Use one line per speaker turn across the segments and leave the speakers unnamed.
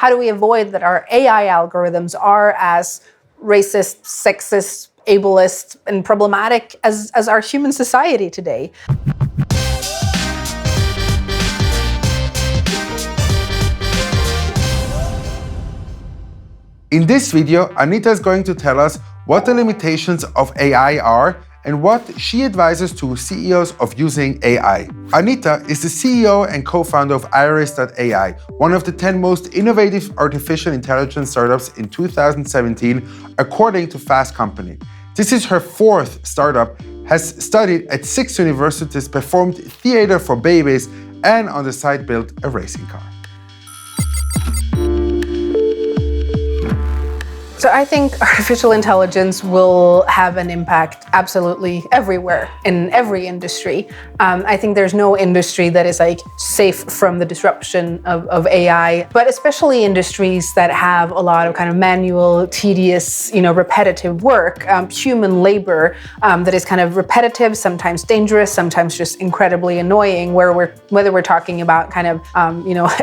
how do we avoid that our AI algorithms are as racist, sexist, ableist, and problematic as our human society today?
In this video, Anita is going to tell us what the limitations of AI are and what she advises to CEOs of using AI. Anita is the CEO and co-founder of Iris.ai, one of the 10 most innovative artificial intelligence startups in 2017, according to Fast Company. This is her fourth startup, has studied at 6 universities, performed theater for babies, and on the side built a racing car.
So I think artificial intelligence will have an impact absolutely everywhere, in every industry. I think there's no industry that is safe from the disruption of AI, but especially industries that have a lot of kind of manual, tedious, repetitive work, human labor that is kind of repetitive, sometimes dangerous, sometimes just incredibly annoying, whether we're talking about kind of,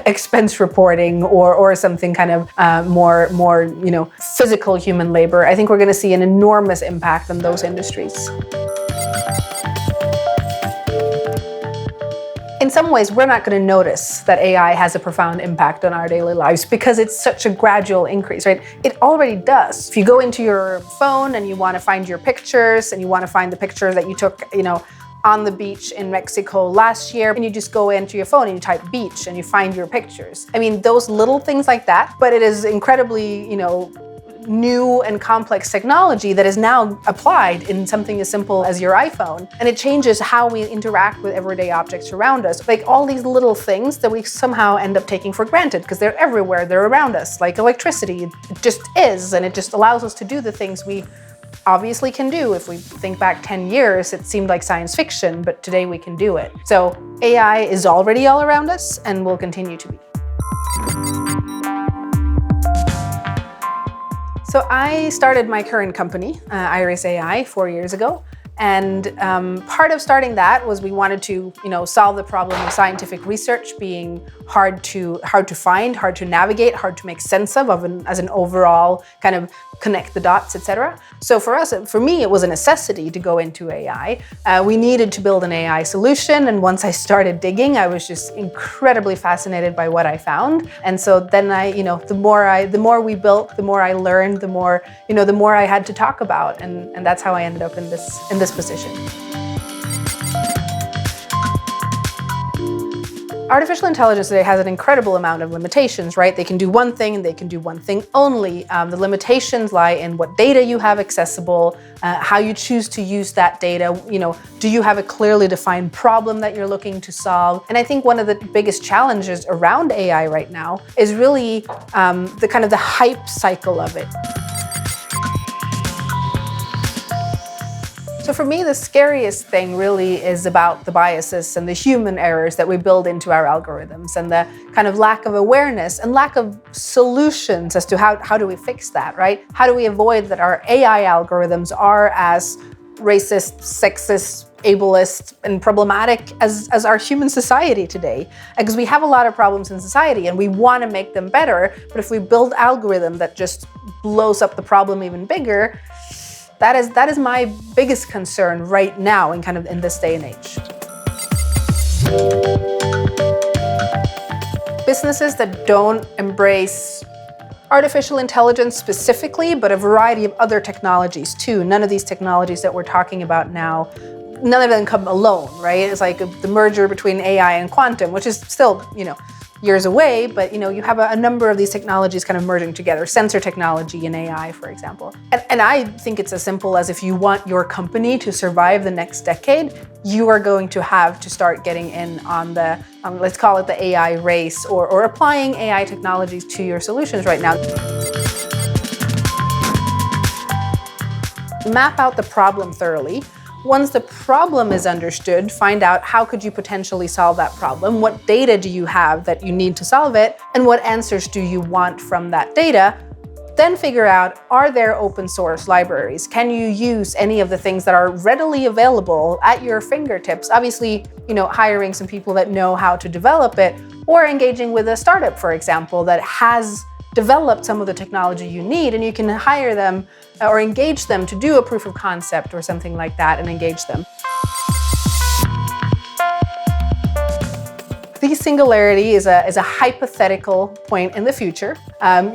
expense reporting or something kind of more, physical human labor. I think we're going to see an enormous impact on those industries. In some ways, we're not going to notice that AI has a profound impact on our daily lives because it's such a gradual increase, right? It already does. If you go into your phone and you want to find your pictures and you want to find the picture that you took, on the beach in Mexico last year, and you just go into your phone and you type beach and you find your pictures. I mean, those little things like that, but it is incredibly, new and complex technology that is now applied in something as simple as your iPhone. And it changes how we interact with everyday objects around us. Like all these little things that we somehow end up taking for granted because they're everywhere, they're around us, like electricity. It just is, and it just allows us to do the things we obviously can do. If we think back 10 years, it seemed like science fiction, but today we can do it. So AI is already all around us and will continue to be. So I started my current company, Iris.ai, 4 years ago. And part of starting that was we wanted to, solve the problem of scientific research being hard to find, hard to navigate, hard to make sense of as an overall kind of connect the dots, etc. So for me, it was a necessity to go into AI. We needed to build an AI solution, and once I started digging, I was just incredibly fascinated by what I found. And so then the more we built, the more I learned, the more I had to talk about, and that's how I ended up in this position. Artificial intelligence today has an incredible amount of limitations, right? They can do one thing and they can do one thing only. The limitations lie in what data you have accessible, how you choose to use that data. Do you have a clearly defined problem that you're looking to solve? And I think one of the biggest challenges around AI right now is really the hype cycle of it. So for me, the scariest thing really is about the biases and the human errors that we build into our algorithms and the kind of lack of awareness and lack of solutions as to how do we fix that, right? How do we avoid that our AI algorithms are as racist, sexist, ableist, and problematic as our human society today? Because we have a lot of problems in society and we want to make them better, but if we build algorithm that just blows up the problem even bigger, that is my biggest concern right now in this day and age. Businesses that don't embrace artificial intelligence specifically, but a variety of other technologies too. None of these technologies that we're talking about now, none of them come alone, right? It's like the merger between AI and quantum, which is still, years away, but you have a number of these technologies kind of merging together, sensor technology and AI, for example. And I think it's as simple as if you want your company to survive the next decade, you are going to have to start getting in on the, let's call it the AI race, or applying AI technologies to your solutions right now. Map out the problem thoroughly. Once the problem is understood, find out how could you potentially solve that problem, what data do you have that you need to solve it, and what answers do you want from that data. Then figure out, are there open source libraries? Can you use any of the things that are readily available at your fingertips? Obviously, hiring some people that know how to develop it, or engaging with a startup, for example, that has developed some of the technology you need, and you can hire them or engage them to do a proof of concept or something like that and engage them. The singularity is a hypothetical point in the future,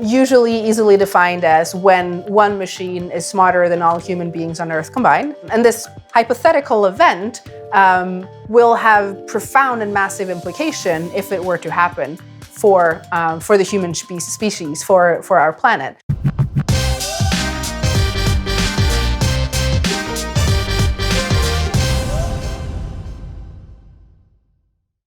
usually easily defined as when one machine is smarter than all human beings on Earth combined. And this hypothetical event will have profound and massive implication if it were to happen for the human species, for our planet.